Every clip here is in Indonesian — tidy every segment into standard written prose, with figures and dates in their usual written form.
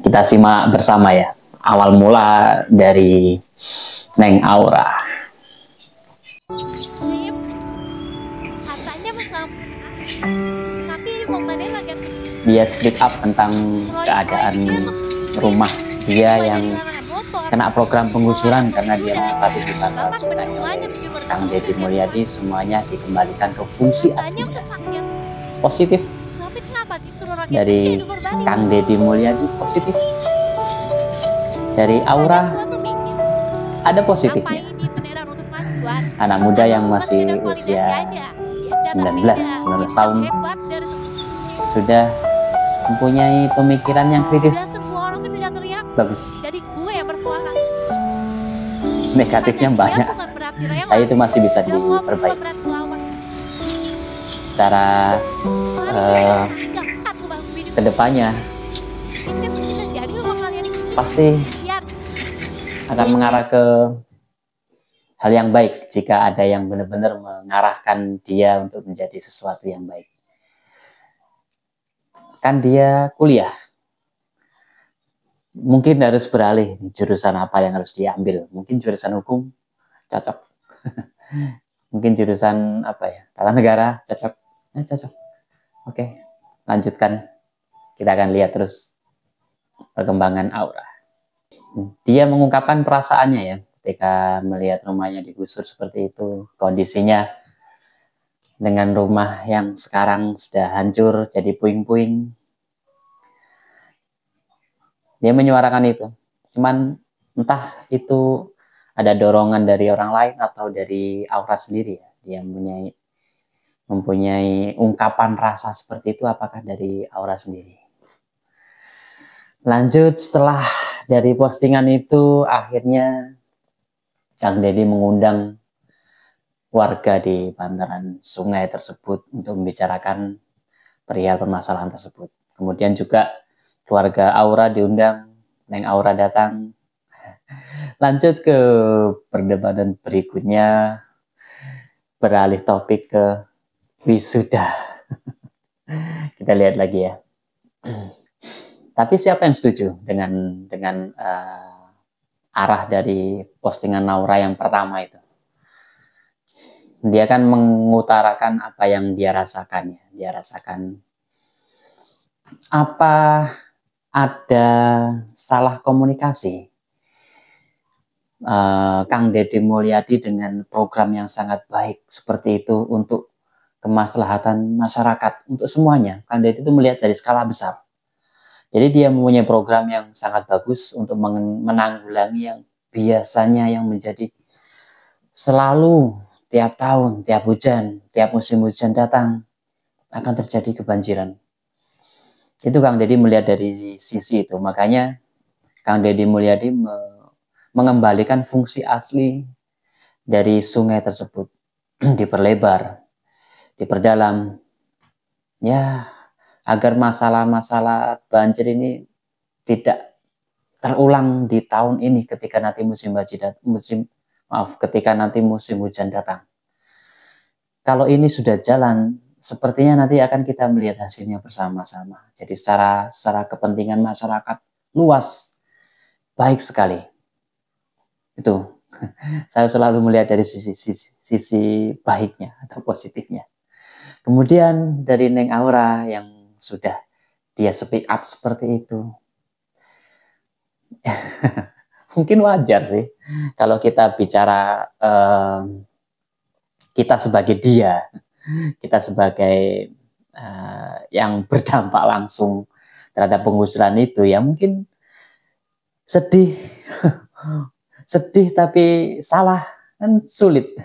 Kita simak bersama ya, awal mula dari Neng Aura. Sip, katanya mau kamu tapi di momennya lagi Dia speak up tentang keadaan rumah dia yang kena program penggusuran karena dia menempati di bantaran sungai. Oleh Kang Deddy Mulyadi, semuanya dikembalikan ke fungsi aslinya. Positif tapi kenapa justru rakyat dari kecil itu berbalik? Kang Deddy Mulyadi, positif dari Aura, Kadang gua tuh mikir, ada apa positifnya. ini beneran untuk kemajuan? Anak muda Atau yang cuma sekedar masih validasi usia aja? Yang datang 19 beda, yang tahun hebat dari sudah mempunyai pemikiran yang kritis. dan semua orang teriak-teriak. Bagus. Jadi gue yang bersuara. Negatifnya Bukannya banyak, diam bukan berarti rela. tapi itu masih bisa Jawab bukan diperbaiki berarti lawan. secara Jahat lu bantu ini. kedepannya. Pikir bisa jadi rumah kalian digusur? Pasti Biar akan mengarah ke hal yang baik jika ada yang benar-benar mengarahkan dia untuk menjadi sesuatu yang baik. Kan dia kuliah, mungkin harus beralih jurusan apa yang harus diambil. Mungkin jurusan hukum cocok, mungkin jurusan apa ya, tata negara cocok. Cocok. Oke, lanjutkan, kita akan lihat terus perkembangan Aura. Dia mengungkapkan perasaannya ya ketika melihat rumahnya digusur seperti itu, kondisinya dengan rumah yang sekarang sudah hancur jadi puing-puing. Dia menyuarakan itu, cuman entah itu ada dorongan dari orang lain atau dari Aura sendiri ya. Dia mempunyai ungkapan rasa seperti itu, apakah dari Aura sendiri. Lanjut, setelah dari postingan itu, akhirnya Kang Deddy mengundang warga di bantaran sungai tersebut untuk membicarakan perihal permasalahan tersebut. Kemudian juga keluarga Aura diundang, Neng Aura datang. Lanjut ke perdebatan berikutnya, beralih topik ke wisuda. Kita lihat lagi ya. Tapi siapa yang setuju dengan arah dari postingan Naura yang pertama itu? Dia kan mengutarakan apa yang dia rasakan ya. Dia rasakan apa ada salah komunikasi Kang Deddy Mulyadi dengan program yang sangat baik seperti itu untuk kemaslahatan masyarakat, untuk semuanya. Kang Deddy itu melihat dari skala besar. Jadi dia mempunyai program yang sangat bagus untuk menanggulangi yang biasanya yang menjadi selalu tiap tahun, tiap hujan, tiap musim hujan datang akan terjadi kebanjiran. Itu Kang Deddy melihat dari sisi itu. Makanya Kang Deddy Mulyadi mengembalikan fungsi asli dari sungai tersebut, diperlebar, diperdalam, ya agar masalah-masalah banjir ini tidak terulang di tahun ini ketika nanti ketika nanti musim hujan datang. Kalau ini sudah jalan, sepertinya nanti akan kita melihat hasilnya bersama-sama. Jadi secara kepentingan masyarakat luas, baik sekali. Itu saya selalu melihat dari sisi baiknya atau positifnya. Kemudian dari Neng Aura yang sudah dia speak up seperti itu, mungkin wajar sih kalau kita bicara kita sebagai dia, kita sebagai yang berdampak langsung terhadap penggusuran itu, ya mungkin sedih sedih tapi salah kan sulit.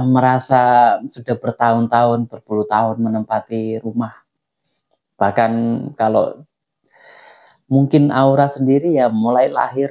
Merasa sudah bertahun-tahun, berpuluh tahun menempati rumah. Bahkan kalau mungkin Aura sendiri ya mulai lahir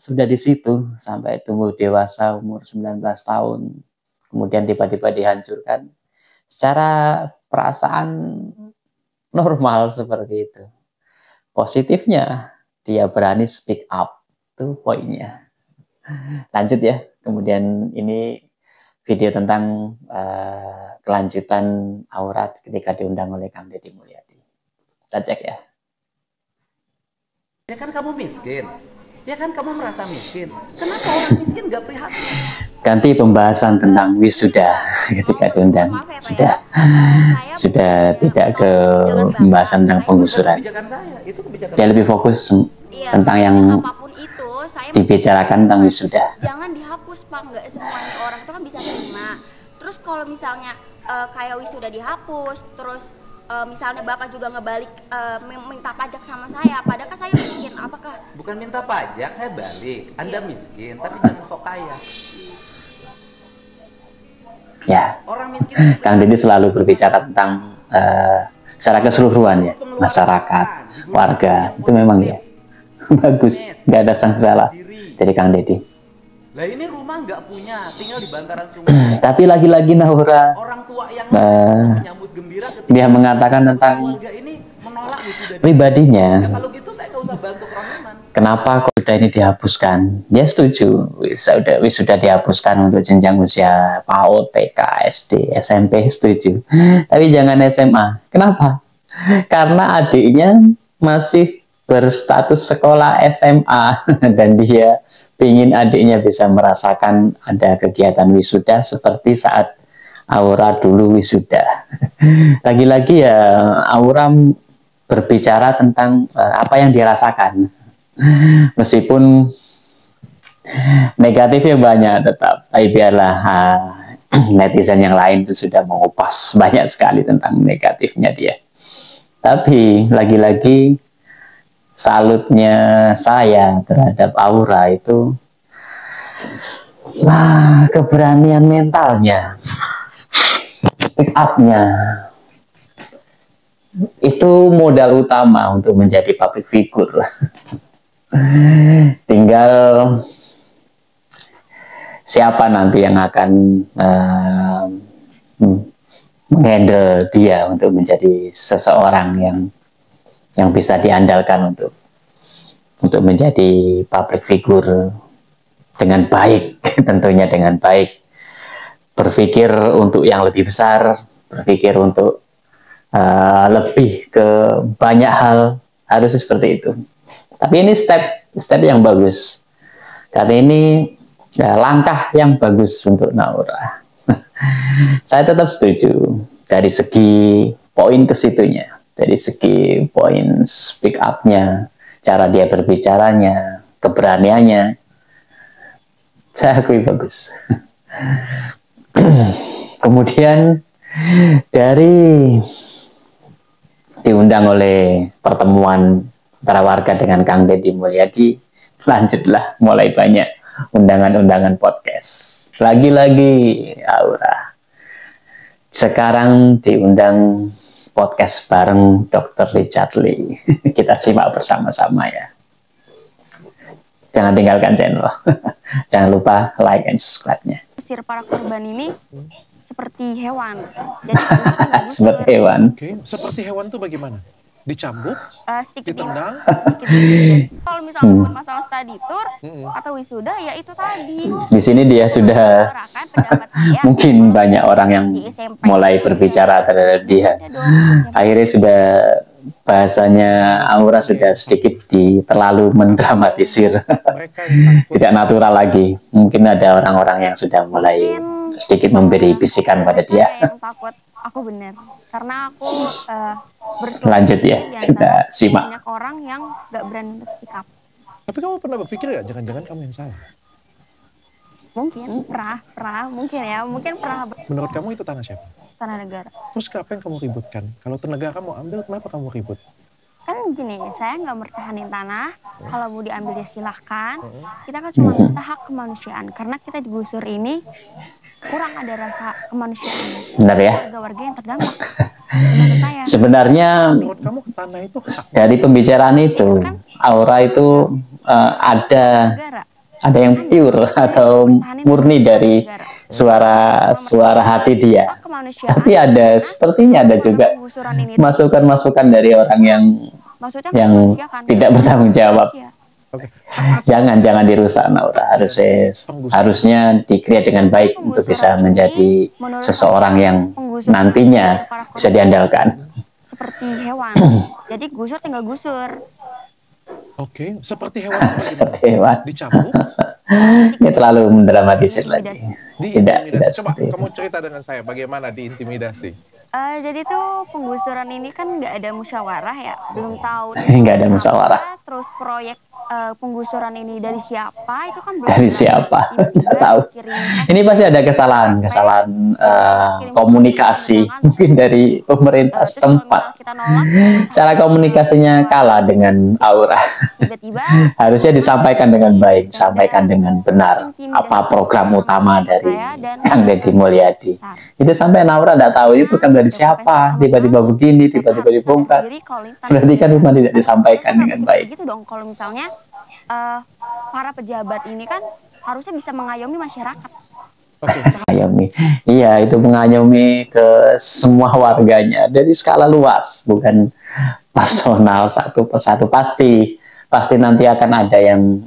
sudah di situ sampai tumbuh dewasa umur 19 tahun. Kemudian tiba-tiba dihancurkan. Secara perasaan normal seperti itu. Positifnya dia berani speak up. Itu poinnya. Lanjut ya. Kemudian ini video tentang kelanjutan Aura ketika diundang oleh Kang Deddy Mulyadi. Kita cek ya. Ya kan kamu miskin, ya kan kamu merasa miskin. Kenapa orang miskin nggak prihatin? Ganti pembahasan tentang wisuda ketika diundang. Maaf ya, Pak, Sudah, saya sudah tidak ke kebijakan pembahasan tentang Bapak. penggusuran. Kebijakan saya, itu kebijakan Dia lebih fokus Iya, tentang yang apapun itu, saya dibicarakan tentang wisuda. jangan dihapus, Pak. Nggak semuanya orang itu kan bisa terima. Terus kalau misalnya kayak wisuda dihapus, terus misalnya Bapak juga ngebalik minta pajak sama saya, padahal kan saya miskin, apakah bukan minta pajak, saya balik. Anda miskin, tapi jangan sok kaya. Ya, Orang miskin Kang Deddy selalu berbicara tentang secara keseluruhan ya, masyarakat, warga, itu memang ya bagus, nggak ada sang salah dari Kang Deddy. Lah ini rumah nggak punya, tinggal di bantaran sungai. Tapi lagi-lagi Naura Orang tua yang menyambut gembira ketika dia mengatakan tentang keluarga ini menolak wisuda. pribadinya. Ya kalau gitu saya nggak usah bantu Rohman. Kenapa kok wisuda ini dihapuskan? Dia setuju wisuda dihapuskan untuk jenjang usia PAUD, TK, SD, SMP, setuju. Tapi jangan SMA. Kenapa? Karena adiknya masih berstatus sekolah SMA dan dia ingin adiknya bisa merasakan ada kegiatan wisuda seperti saat Aura dulu wisuda. Lagi-lagi ya Aura berbicara tentang apa yang dirasakan. Meskipun negatifnya banyak tetap, tapi biarlah netizen yang lain itu sudah mengupas banyak sekali tentang negatifnya dia. Tapi lagi-lagi salutnya saya terhadap Aura itu keberanian mentalnya, pick up-nya itu modal utama untuk menjadi public figure. Tinggal siapa nanti yang akan menghandle dia untuk menjadi seseorang yang bisa diandalkan untuk menjadi public figure dengan baik, tentunya dengan baik, berpikir untuk yang lebih besar, berpikir untuk lebih ke banyak hal, harus seperti itu. Tapi ini step yang bagus, karena ini langkah yang bagus untuk Naura. Saya tetap setuju dari segi poin ke situnya. Dari segi poin speak up-nya, cara dia berbicaranya, keberaniannya, saya akui bagus. Kemudian dari diundang oleh pertemuan antara warga dengan Kang Deddy Mulyadi, lanjutlah mulai banyak undangan-undangan podcast. Lagi-lagi Aura. Sekarang diundang podcast bareng Dr. Richard Lee. Kita simak bersama-sama ya. Jangan tinggalkan channel. Jangan lupa like and subscribe-nya. Usir para korban ini seperti hewan. Jadi kan Seperti hewan. Oke, seperti hewan tuh bagaimana? Dicambuk? sedikit Ditendang? sedikit intimidasi. Kalau misalnya buat masalah study tour atau wisuda ya itu tadi. Di sini dia sudah Menyuarakan pendapat saya. mungkin banyak orang yang Di SMP, mulai berbicara terhadap dia. ada dong di SMP. Akhirnya sudah bahasanya Aura sudah sedikit terlalu mendramatisir. Mereka yang takut. Tidak natural lagi. Mungkin ada orang-orang yang sudah mulai sedikit memberi bisikan pada Mereka dia. yang takut aku benar karena aku bersuara Lanjut ya, di antara kita simak. banyak orang yang gak berani untuk speak up. Tapi kamu pernah berpikir gak jangan-jangan kamu yang salah? Mungkin mungkin pernah Menurut kamu itu tanah siapa? tanah negara. Terus kenapa yang kamu ributkan? Kalau tenaga kamu ambil, kenapa kamu ribut? Kan gini, saya nggak mertahanin tanah, kalau mau diambil ya silahkan. Kita kan cuma minta hak kemanusiaan, karena kita digusur ini kurang ada rasa kemanusiaan. Benar ya? Warga-warga yang terdampak. Maksud saya. Sebenarnya Menurut kamu tanah itu hak? dari pembicaraan itu, Aura itu Negara. ada yang pure atau murni dari suara hati dia. Hak kemanusiaan. Tapi ada sepertinya ada juga Penggusuran ini masukan-masukan dari orang maksudnya yang kemanusiaan. tidak bertanggung jawab. Manusia. Oke. Hak asasi Jangan dirusak Naura. Harusnya di-create dengan baik untuk bisa menjadi seseorang yang nantinya bisa diandalkan. Seperti hewan. Jadi gusur tinggal gusur. Oke, seperti hewan apa seperti gimana? hewan. Dicambuk, Ini terlalu mendramatisir lagi. Intimidasi. Tidak diintimidasi. Coba seperti itu. kamu cerita dengan saya bagaimana diintimidasi. Jadi tuh penggusuran ini kan nggak ada musyawarah ya, belum tahu Nggak ada apa, musyawarah. terus proyek penggusuran ini dari siapa itu kan belum Dari jelas. siapa? Tiba-tiba Tidak tahu. dikirimin Ini pasti ada SMS, kesalahan kirim komunikasi undangan, mungkin dari pemerintah terus kalau setempat. misal kita nolak, Cara komunikasinya kalah dengan aura. tiba-tiba Harusnya disampaikan dengan baik, sampaikan dengan benar apa intimidasi program sama utama teman dari saya dan Kang Deddy Mulyadi. sekitar. Itu sampai Naura tidak tahu ini program dari siapa, tiba-tiba begini, tiba-tiba dibongkar. Berarti kan memang tidak disampaikan dengan baik. Gitu dong, kalau misalnya para pejabat ini kan harusnya bisa mengayomi masyarakat. Oke, Mengayomi. Iya, itu mengayomi ke semua warganya dari skala luas, bukan personal satu persatu. Pasti nanti akan ada yang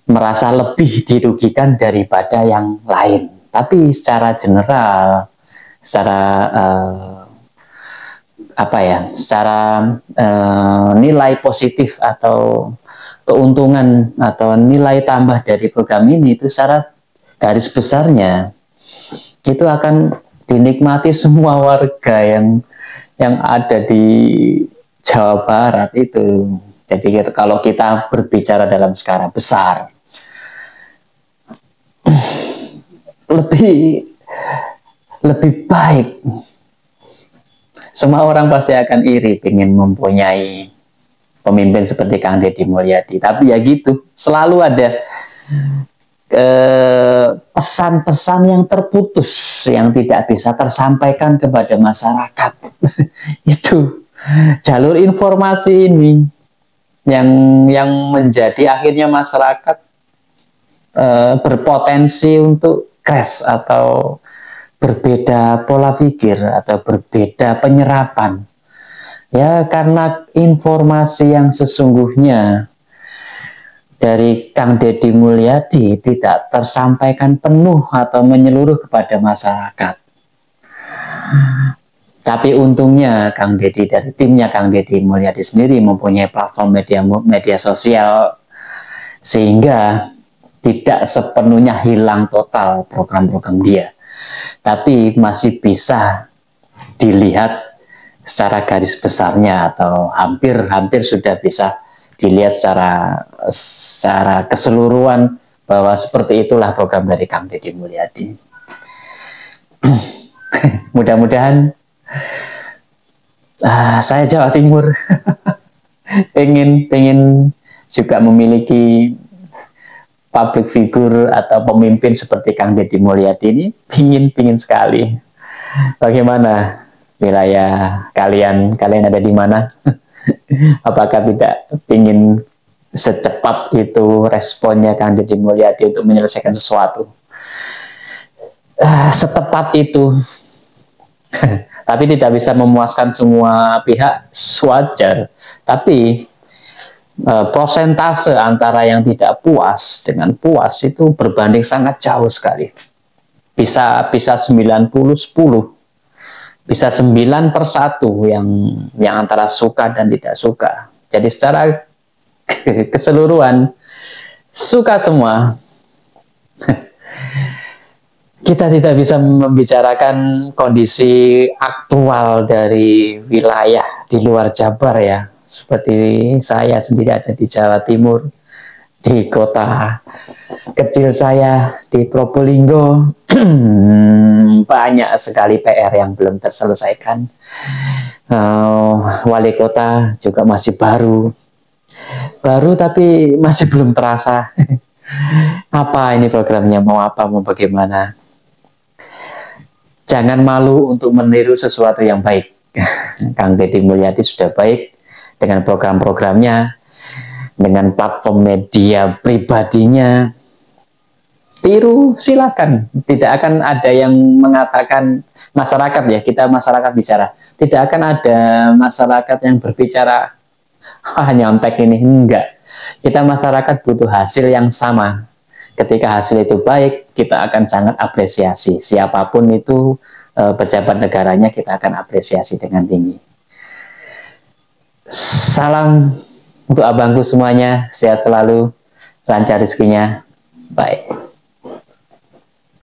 merasa lebih dirugikan daripada yang lain. Tapi secara general, secara secara nilai positif atau keuntungan atau nilai tambah dari program ini itu secara garis besarnya itu akan dinikmati semua warga yang ada di Jawa Barat itu. Jadi kalau kita berbicara dalam skala besar, lebih baik. Semua orang pasti akan iri ingin mempunyai pemimpin seperti Kang Deddy Mulyadi. Tapi ya gitu, selalu ada pesan-pesan yang terputus yang tidak bisa tersampaikan kepada masyarakat. Itu jalur informasi ini yang menjadi akhirnya masyarakat berpotensi untuk crash atau berbeda pola pikir atau berbeda penyerapan. Ya, karena informasi yang sesungguhnya dari Kang Deddy Mulyadi tidak tersampaikan penuh atau menyeluruh kepada masyarakat. Tapi untungnya Kang Deddy dari timnya Kang Deddy Mulyadi sendiri mempunyai platform media sosial sehingga tidak sepenuhnya hilang total program-program dia. Tapi masih bisa dilihat secara garis besarnya atau hampir sudah bisa dilihat secara keseluruhan bahwa seperti itulah program dari Kang Deddy Mulyadi. Mudah-mudahan saya Jawa Timur pengen juga memiliki public figure atau pemimpin seperti Kang Deddy Mulyadi ini, pingin sekali. Bagaimana wilayah kalian ada di mana? Apakah tidak ingin secepat itu responnya Kang Deddy Mulyadi untuk menyelesaikan sesuatu? Setepat itu. Tapi tidak bisa memuaskan semua pihak, wajar. Tapi prosentase antara yang tidak puas dengan puas itu berbanding sangat jauh sekali. Bisa 90-10. Bisa 9/1 yang antara suka dan tidak suka. Jadi secara keseluruhan suka semua. Kita tidak bisa membicarakan kondisi aktual dari wilayah di luar Jabar ya. Seperti saya sendiri ada di Jawa Timur, di kota kecil saya di Probolinggo. Banyak sekali PR yang belum terselesaikan. Wali kota juga masih baru tapi masih belum terasa. Apa ini programnya, mau apa, mau bagaimana. Jangan malu untuk meniru sesuatu yang baik. Kang Deddy Mulyadi sudah baik dengan program-programnya, dengan platform media pribadinya. Tiru, silakan. Tidak akan ada yang mengatakan masyarakat ya, kita masyarakat bicara. Tidak akan ada masyarakat yang berbicara nyontek ini, enggak. Kita masyarakat butuh hasil yang sama. Ketika hasil itu baik, kita akan sangat apresiasi. Siapapun itu pejabat negaranya, kita akan apresiasi dengan tinggi. Salam Untuk abangku semuanya, sehat selalu, lancar rezekinya. Bye.